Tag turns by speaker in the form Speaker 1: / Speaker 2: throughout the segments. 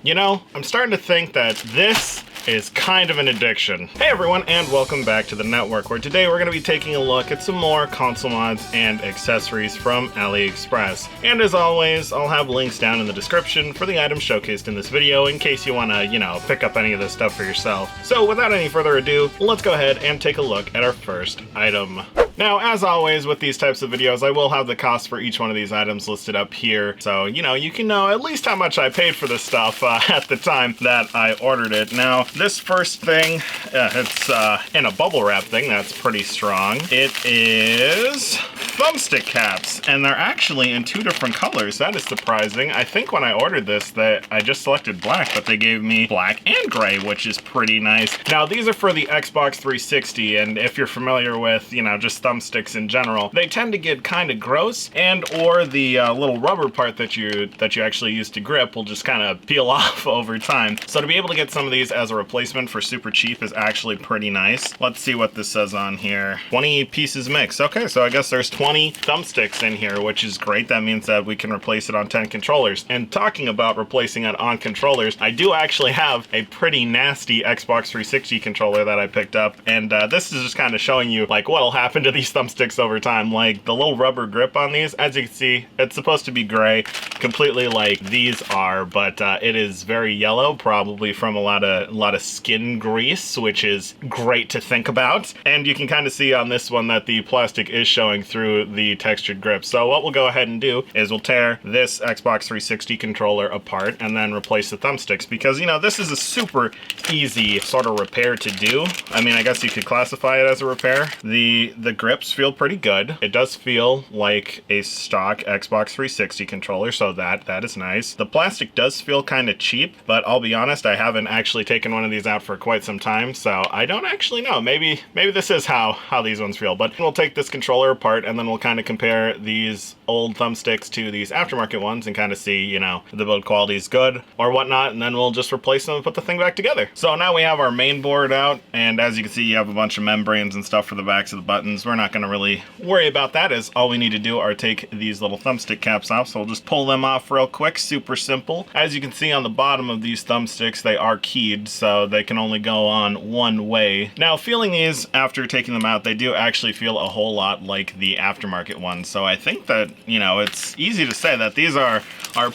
Speaker 1: You know, I'm starting to think that this is kind of an addiction. Hey everyone, and welcome back to the network, where today we're going to be taking a look at some more console mods and accessories from AliExpress. And as always, I'll have links down in the description for the items showcased in this video in case you want to, pick up any of this stuff for yourself. So without any further ado, let's go ahead and take a look at our first item. Now, as always with these types of videos, I will have the cost for each one of these items listed up here. So, you can know at least how much I paid for this stuff at the time that I ordered it. Now, this first thing, it's in a bubble wrap thing. That's pretty strong. It is Thumbstick caps, and they're actually in two different colors. That is surprising. I think when I ordered this, that I just selected black, but they gave me black and gray, which is pretty nice. Now, these are for the Xbox 360, and if you're familiar with, just thumbsticks in general, they tend to get kind of gross, and or the little rubber part that you actually use to grip will just kind of peel off over time. So to be able to get some of these as a replacement for super cheap is actually pretty nice. Let's see what this says on here. 20 pieces mix. Okay, so I guess there's 20 thumbsticks in here, which is great. That means that we can replace it on 10 controllers. And talking about replacing it on controllers, I do actually have a pretty nasty Xbox 360 controller that I picked up, and this is just kind of showing you like what'll happen to these thumbsticks over time. Like the little rubber grip on these, as you can see, it's supposed to be gray, completely like these are, but it is very yellow, probably from a lot of skin grease, which is great to think about. And you can kind of see on this one that the plastic is showing through the textured grip. So what we'll go ahead and do is we'll tear this Xbox 360 controller apart and then replace the thumbsticks, because this is a super easy sort of repair to do. I mean, I guess you could classify it as a repair. The grips feel pretty good. It does feel like a stock Xbox 360 controller, so that is nice. The plastic does feel kind of cheap, but I'll be honest, I haven't actually taken one of these out for quite some time, so I don't actually know. Maybe this is how these ones feel. But we'll take this controller apart and then we'll kind of compare these old thumbsticks to these aftermarket ones and kind of see, if the build quality is good or whatnot, and then we'll just replace them and put the thing back together. So now we have our main board out, and as you can see, you have a bunch of membranes and stuff for the backs of the buttons. We're not going to really worry about that, as all we need to do are take these little thumbstick caps off. So we'll just pull them off real quick, super simple. As you can see on the bottom of these thumbsticks, they are keyed, so they can only go on one way. Now, feeling these after taking them out, they do actually feel a whole lot like the aftermarket ones. So I think that, it's easy to say that these are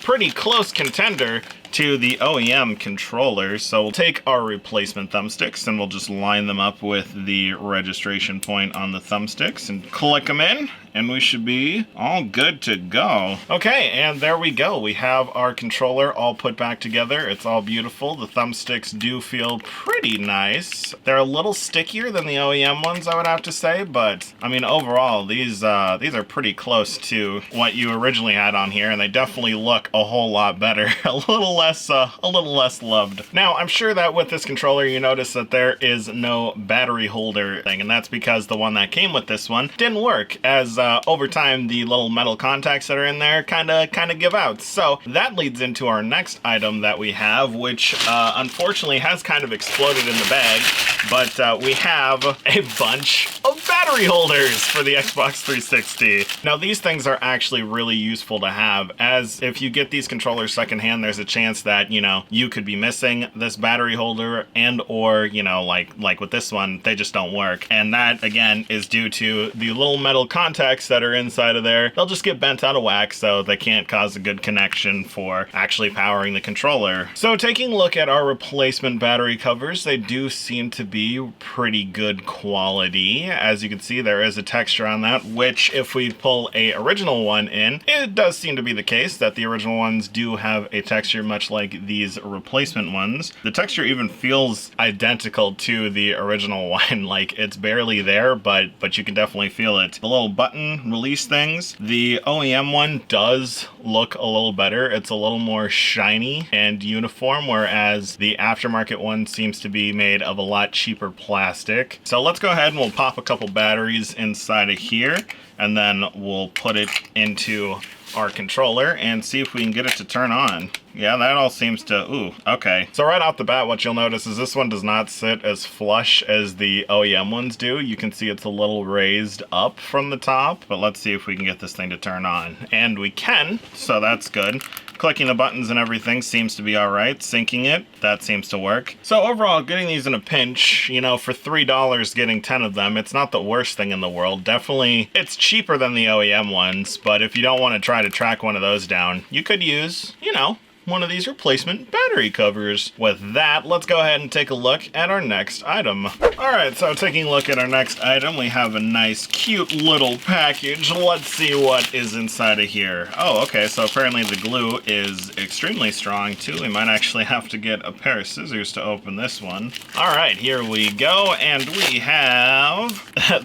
Speaker 1: pretty close contender to the OEM controllers. So we'll take our replacement thumbsticks and we'll just line them up with the registration point on the thumbsticks and click them in, and we should be all good to go. Okay, and there we go. We have our controller all put back together. It's all beautiful. The thumbsticks do feel pretty nice. They're a little stickier than the OEM ones, I would have to say, but I mean, overall, these are pretty close to what you originally had on here, and they definitely look a whole lot better. a little less loved. Now, I'm sure that with this controller, you notice that there is no battery holder thing, and that's because the one that came with this one didn't work, as over time, the little metal contacts that are in there kind of give out. So that leads into our next item that we have, which unfortunately has kind of exploded in the bag, but we have a bunch of battery holders for the Xbox 360. Now, these things are actually really useful to have, as if you get these controllers secondhand, there's a chance that, you could be missing this battery holder, and or, like with this one, they just don't work. And that, again, is due to the little metal contacts that are inside of there. They'll just get bent out of whack, so they can't cause a good connection for actually powering the controller. So taking a look at our replacement battery covers, they do seem to be pretty good quality. As you can see, there is a texture on that, which if we pull a original one in, it does seem to be the case that the original ones do have a texture much like these replacement ones. The texture even feels identical to the original one. Like, it's barely there, but you can definitely feel it. The little button release things, the OEM one does look a little better. It's a little more shiny and uniform, whereas the aftermarket one seems to be made of a lot cheaper plastic. So let's go ahead and we'll pop a couple batteries inside of here, and then we'll put it into our controller and see if we can get it to turn on. Yeah, that all seems to, ooh, okay. So right off the bat, what you'll notice is this one does not sit as flush as the OEM ones do. You can see it's a little raised up from the top, but let's see if we can get this thing to turn on. And we can, so that's good. Clicking the buttons and everything seems to be alright. Syncing it, that seems to work. So overall, getting these in a pinch, you know, for $3 getting 10 of them, it's not the worst thing in the world. Definitely, it's cheaper than the OEM ones, but if you don't want to try to track one of those down, you could use, you know, one of these replacement battery covers. With that, let's go ahead and take a look at our next item. Alright, so taking a look at our next item, we have a nice cute little package. Let's see what is inside of here. Oh, okay, so apparently the glue is extremely strong too. We might actually have to get a pair of scissors to open this one. Alright, here we go, and we have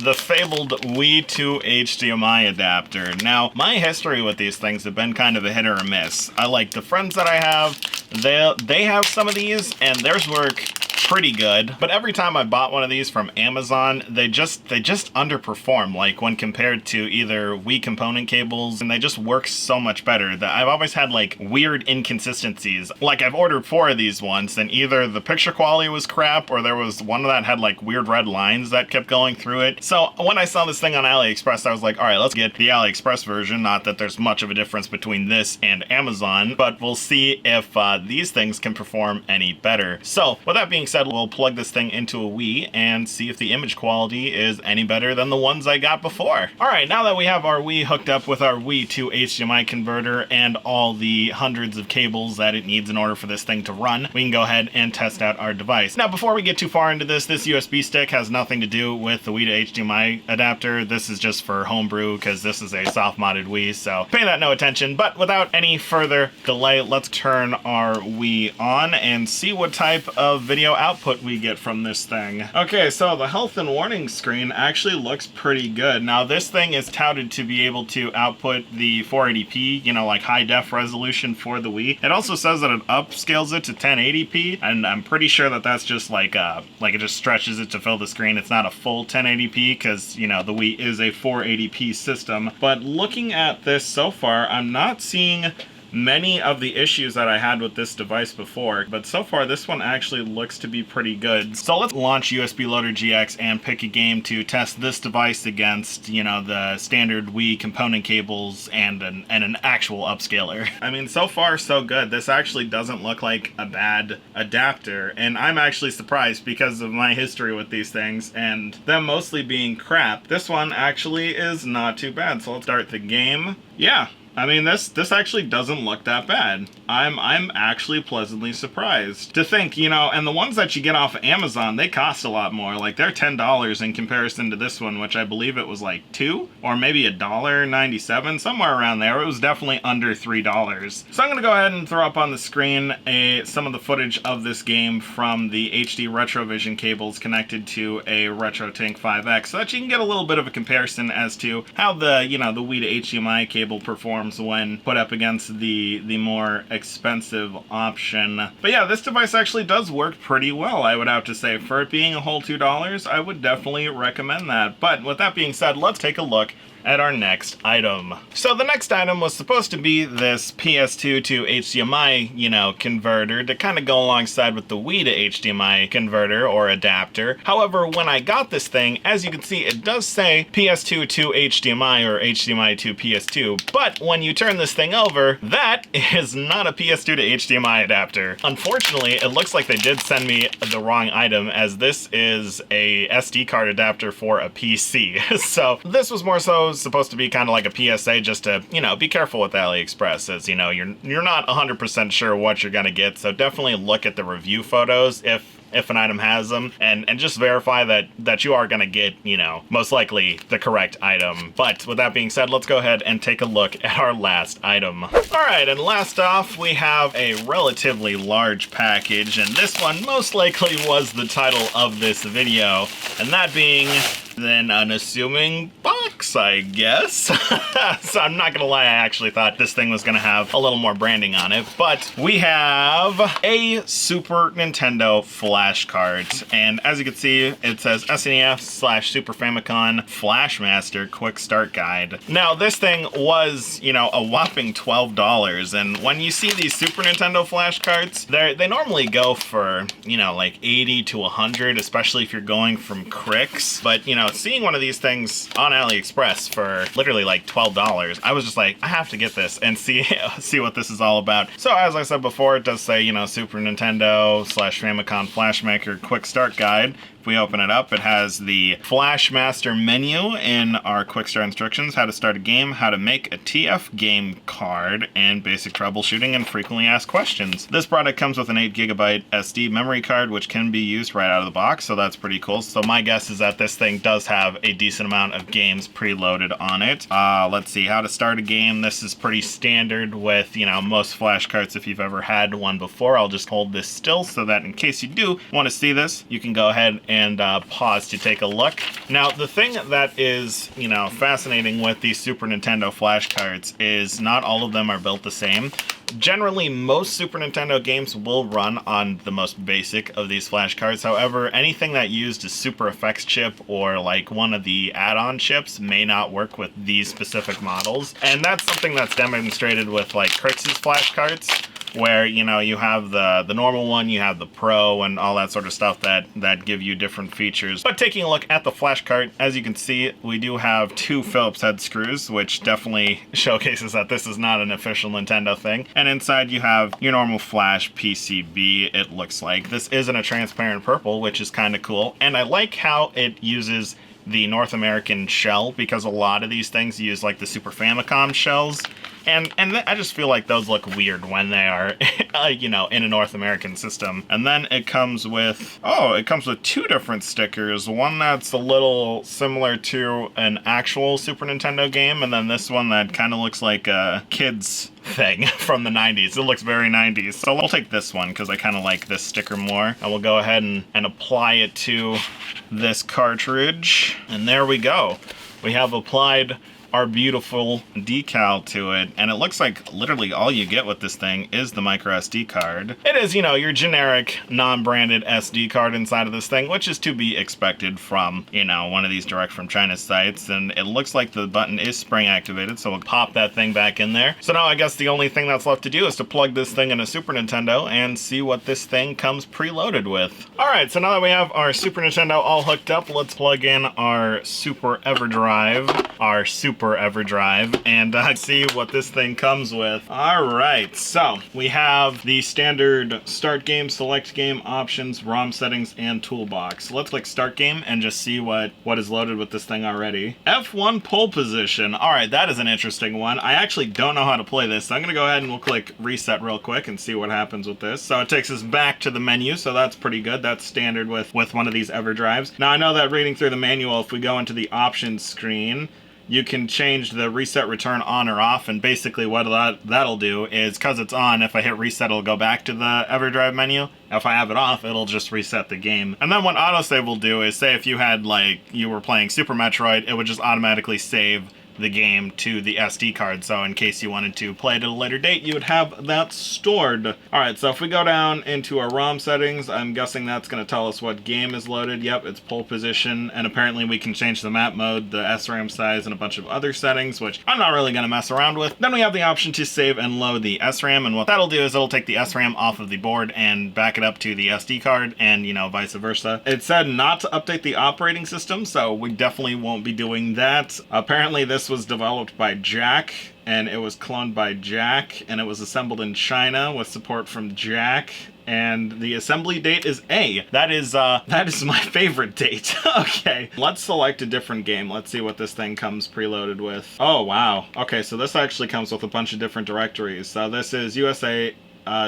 Speaker 1: the Fabled Wii To HDMI adapter. Now, my history with these things have been kind of a hit or a miss. I like the friends that I have, they have some of these and theirs work pretty good, but every time I bought one of these from Amazon, they just underperform, like when compared to either Wii component cables, and they just work so much better that I've always had like weird inconsistencies. Like I've ordered 4 of these once, and either the picture quality was crap or there was one that had like weird red lines that kept going through it. So when I saw this thing on AliExpress, I was like, all right, let's get the AliExpress version. Not that there's much of a difference between this and Amazon, but we'll see if these things can perform any better. So with that being said, we'll plug this thing into a Wii and see if the image quality is any better than the ones I got before. Alright, now that we have our Wii hooked up with our Wii to HDMI converter and all the hundreds of cables that it needs in order for this thing to run, we can go ahead and test out our device. Now, before we get too far into this USB stick has nothing to do with the Wii to HDMI adapter. This is just for homebrew because this is a soft-modded Wii, so pay that no attention. But without any further delay, let's turn our Wii on and see what type of video output we get from this thing. Okay, so the health and warning screen actually looks pretty good. Now this thing is touted to be able to output the 480p, you know, like high def resolution for the Wii. It also says that it upscales it to 1080p, and I'm pretty sure that that's just like it just stretches it to fill the screen. It's not a full 1080p because, you know, the Wii is a 480p system. But looking at this so far, I'm not seeing many of the issues that I had with this device before, but so far this one actually looks to be pretty good. So let's launch USB Loader GX and pick a game to test this device against, you know, the standard Wii component cables and an actual upscaler. I mean, so far so good. This actually doesn't look like a bad adapter, and I'm actually surprised because of my history with these things and them mostly being crap. This one actually is not too bad. So let's start the game. Yeah. I mean, this actually doesn't look that bad. I'm actually pleasantly surprised. To think, you know, and the ones that you get off of Amazon, they cost a lot more. Like, they're $10 in comparison to this one, which I believe it was like $2 or maybe $1.97, somewhere around there. It was definitely under $3. So I'm gonna go ahead and throw up on the screen some of the footage of this game from the HD Retrovision cables connected to a RetroTink 5X, so that you can get a little bit of a comparison as to how the, you know, the Wii to HDMI cable performs when put up against the more expensive option. But yeah, this device actually does work pretty well, I would have to say. For it being a whole $2, I would definitely recommend that. But with that being said, let's take a look at our next item. So the next item was supposed to be this PS2 to HDMI, you know, converter to kind of go alongside with the Wii to HDMI converter or adapter. However, when I got this thing, as you can see, it does say PS2 to HDMI or HDMI to PS2, but when you turn this thing over, that is not a PS2 to HDMI adapter. Unfortunately, it looks like they did send me the wrong item, as this is a SD card adapter for a PC. So this was more so supposed to be kind of like a PSA, just to, you know, be careful with AliExpress, as you know, you're not 100% sure what you're gonna get, so definitely look at the review photos if an item has them, and just verify that you are gonna get, you know, most likely the correct item. But with that being said, let's go ahead and take a look at our last item. Alright, and last off, we have a relatively large package, and this one most likely was the title of this video, and that being then unassuming box, I guess. So I'm not gonna lie, I actually thought this thing was gonna have a little more branding on it, but we have a Super Nintendo FlashCart, and as you can see, it says SNES/Super Famicom Flashmaster Quick Start Guide. Now, this thing was, you know, a whopping $12, and when you see these Super Nintendo FlashCarts, they normally go for, you know, like 80 to 100, especially if you're going from Cricks, but, you know, know, seeing one of these things on AliExpress for literally like $12, I was just like, I have to get this and see what this is all about. So as I said before, it does say, you know, Super Nintendo / Famicom Flash Maker Quick Start Guide. If we open it up, it has the Flash Master menu in our quick start instructions, how to start a game, how to make a TF game card, and basic troubleshooting and frequently asked questions. This product comes with an 8GB SD memory card, which can be used right out of the box, so that's pretty cool. So my guess is that this thing does have a decent amount of games preloaded on it. Let's see, how to start a game. This is pretty standard with, you know, most flash carts. If you've ever had one before, I'll just hold this still so that in case you do want to see this, you can go ahead and pause to take a look. Now, the thing that is, you know, fascinating with these Super Nintendo flash carts is not all of them are built the same. Generally, most Super Nintendo games will run on the most basic of these flash cards. However, anything that used a Super Effects chip or like one of the add-on chips may not work with these specific models. And that's something that's demonstrated with like Kritz's flash carts, where, you know, you have the normal one, you have the Pro, and all that sort of stuff that give you different features. But taking a look at the flash cart, as you can see, we do have 2 Phillips head screws, which definitely showcases that this is not an official Nintendo thing. And inside you have your normal flash PCB, it looks like. This is in a transparent purple, which is kind of cool. And I like how it uses the North American shell, because a lot of these things use like the Super Famicom shells. And I just feel like those look weird when they are, you know, in a North American system. And then it comes with, it comes with 2 different stickers. One that's a little similar to an actual Super Nintendo game, and then this one that kind of looks like a kid's thing from the 90s. It looks very 90s. So we'll take this one because I kind of like this sticker more. And we'll go ahead and apply it to this cartridge. And there we go. We have applied our beautiful decal to it, and it looks like literally all you get with this thing is the micro SD card. It is, you know, your generic non-branded SD card inside of this thing, which is to be expected from, you know, one of these direct from China sites. And it looks like the button is spring activated, so we'll pop that thing back in there. So now I guess the only thing that's left to do is to plug this thing in a Super Nintendo and see what this thing comes preloaded with. Alright, so now that we have our Super Nintendo all hooked up, let's plug in our Super EverDrive, and see what this thing comes with. Alright, so we have the standard start game, select game, options, ROM settings, and toolbox. Let's click start game and just see what is loaded with this thing already. F1 pole position. Alright, that is an interesting one. I actually don't know how to play this, so I'm gonna go ahead and we'll click reset real quick and see what happens with this. So it takes us back to the menu, so that's pretty good. That's standard with one of these EverDrives. Now I know that reading through the manual, if we go into the options screen, you can change the reset return on or off, and basically what that'll do is, because it's on, if I hit reset, it'll go back to the EverDrive menu. If I have it off, it'll just reset the game. And then what autosave will do is, say if you had, like, you were playing Super Metroid, it would just automatically save the game to the SD card, so in case you wanted to play it at a later date, you would have that stored. Alright, so if we go down into our ROM settings, I'm guessing that's going to tell us what game is loaded. Yep, it's pole position, and apparently we can change the map mode, the SRAM size, and a bunch of other settings, which I'm not really going to mess around with. Then we have the option to save and load the SRAM, and what that'll do is it'll take the SRAM off of the board and back it up to the SD card, and, you know, vice versa. It said not to update the operating system, so we definitely won't be doing that. Apparently this was developed by Jack, and it was cloned by Jack, and it was assembled in China with support from Jack, and the assembly date is A. That is my favorite date. Okay, let's select a different game. Let's see what this thing comes preloaded with. Oh, wow. Okay, so this actually comes with a bunch of different directories. So this is USA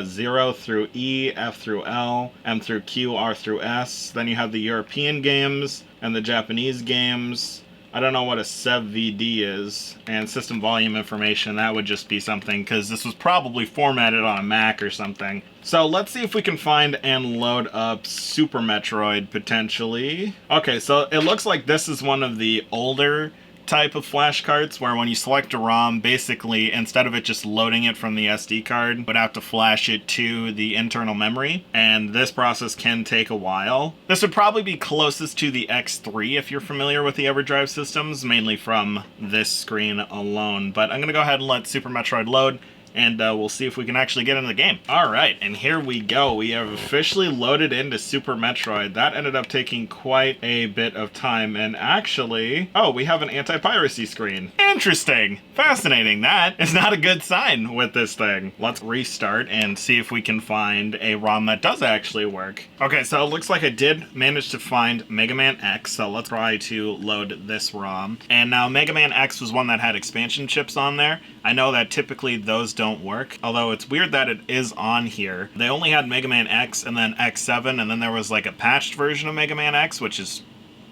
Speaker 1: 0 through E, F through L, M through Q, R through S. Then you have the European games and the Japanese games. I don't know what a SEV-VD is, and system volume information, that would just be something, because this was probably formatted on a Mac or something. So let's see if we can find and load up Super Metroid, potentially. Okay, so it looks like this is one of the older type of flash carts, where when you select a ROM, basically instead of it just loading it from the SD card, you would have to flash it to the internal memory, and this process can take a while. This would probably be closest to the X3 if you're familiar with the EverDrive systems, mainly from this screen alone. But I'm gonna go ahead and let Super Metroid load and we'll see if we can actually get into the game. All right, and here we go. We have officially loaded into Super Metroid. That ended up taking quite a bit of time, and actually, oh, we have an anti-piracy screen. Interesting. Fascinating. That is not a good sign with this thing. Let's restart and see if we can find a ROM that does actually work. Okay, so it looks like I did manage to find Mega Man X, so let's try to load this ROM. And now Mega Man X was one that had expansion chips on there. I know that typically those don't work, although it's weird that it is on here. They only had Mega Man X and then X7, and then there was like a patched version of Mega Man X, which is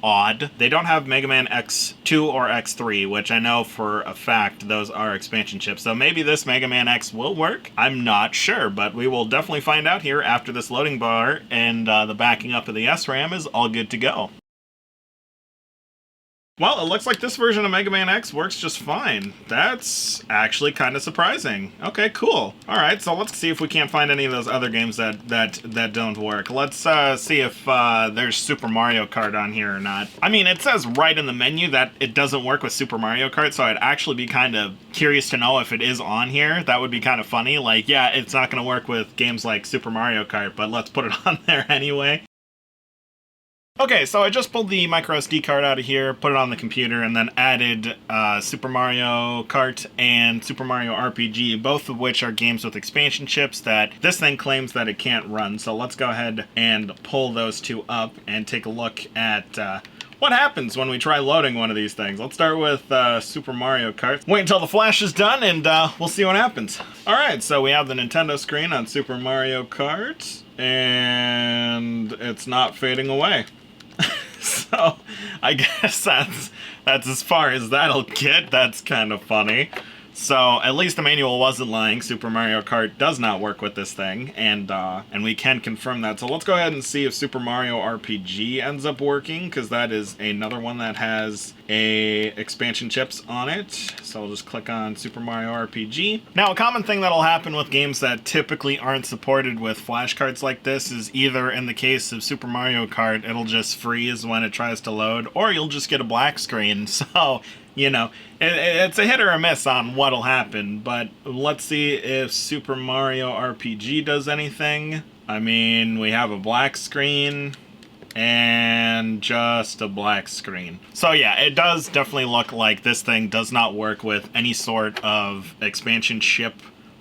Speaker 1: odd. They don't have Mega Man X2 or X3, which I know for a fact those are expansion chips. So maybe this Mega Man X will work. I'm not sure, but we will definitely find out here after this loading bar and the backing up of the SRAM is all good to go. Well, it looks like this version of Mega Man X works just fine. That's actually kind of surprising. Okay, cool. All right, so let's see if we can't find any of those other games that don't work. Let's see if there's Super Mario Kart on here or not. I mean, it says right in the menu that it doesn't work with Super Mario Kart, so I'd actually be kind of curious to know if it is on here. That would be kind of funny. Like, yeah, it's not going to work with games like Super Mario Kart, but let's put it on there anyway. Okay, so I just pulled the micro SD card out of here, put it on the computer, and then added Super Mario Kart and Super Mario RPG, both of which are games with expansion chips that this thing claims that it can't run. So let's go ahead and pull those two up and take a look at what happens when we try loading one of these things. Let's start with Super Mario Kart. Wait until the flash is done and we'll see what happens. Alright, so we have the Nintendo screen on Super Mario Kart, and it's not fading away. So, I guess that's as far as that'll get. That's kind of funny. So, at least the manual wasn't lying. Super Mario Kart does not work with this thing, and we can confirm that. So let's go ahead and see if Super Mario RPG ends up working, because that is another one that has expansion chips on it. So we'll just click on Super Mario RPG. Now, a common thing that'll happen with games that typically aren't supported with flash cards like this is either, in the case of Super Mario Kart, it'll just freeze when it tries to load, or you'll just get a black screen. So, you know, it's a hit or a miss on what'll happen, but let's see if Super Mario RPG does anything. I mean, we have a black screen and just a black screen. So yeah, it does definitely look like this thing does not work with any sort of expansion chip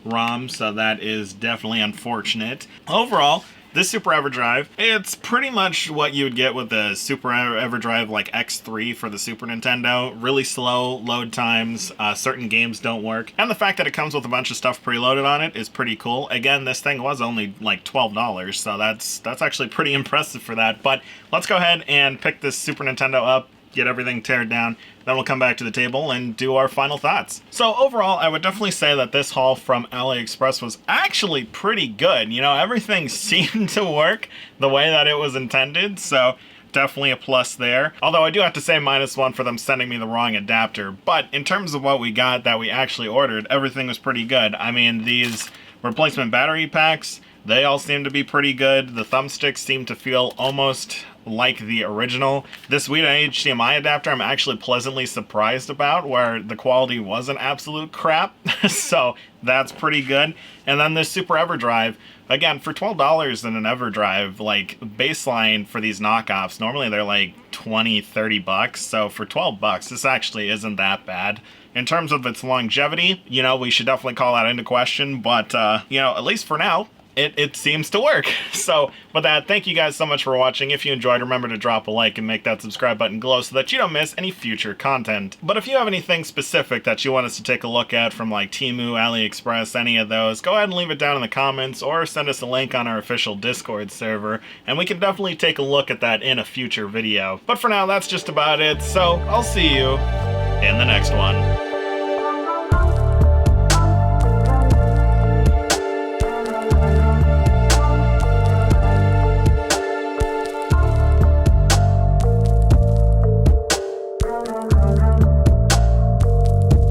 Speaker 1: ROM, so that is definitely unfortunate. Overall, this Super EverDrive, it's pretty much what you would get with the Super EverDrive like X3 for the Super Nintendo. Really slow load times, certain games don't work, and the fact that it comes with a bunch of stuff preloaded on it is pretty cool. Again, this thing was only like $12, so that's actually pretty impressive for that. But let's go ahead and pick this Super Nintendo up, get everything teared down, then we'll come back to the table and do our final thoughts. So overall, I would definitely say that this haul from AliExpress was actually pretty good. You know, everything seemed to work the way that it was intended, so definitely a plus there. Although I do have to say -1 for them sending me the wrong adapter. But in terms of what we got that we actually ordered, everything was pretty good. I mean, these replacement battery packs, they all seem to be pretty good. The thumbsticks seem to feel almost like the original. This Wii To HDMI adapter I'm actually pleasantly surprised about, where the quality wasn't absolute crap. So that's pretty good. And then this Super EverDrive, again, for $12 in an EverDrive, like baseline for these knockoffs, normally they're like 20, 30 bucks. So for 12 bucks, this actually isn't that bad. In terms of its longevity, you know, we should definitely call that into question, but you know, at least for now, it seems to work. So with that, thank you guys so much for watching. If you enjoyed, remember to drop a like and make that subscribe button glow so that you don't miss any future content. But if you have anything specific that you want us to take a look at from like Temu, AliExpress, any of those, go ahead and leave it down in the comments or send us a link on our official Discord server, and we can definitely take a look at that in a future video. But for now, that's just about it, so I'll see you in the next one.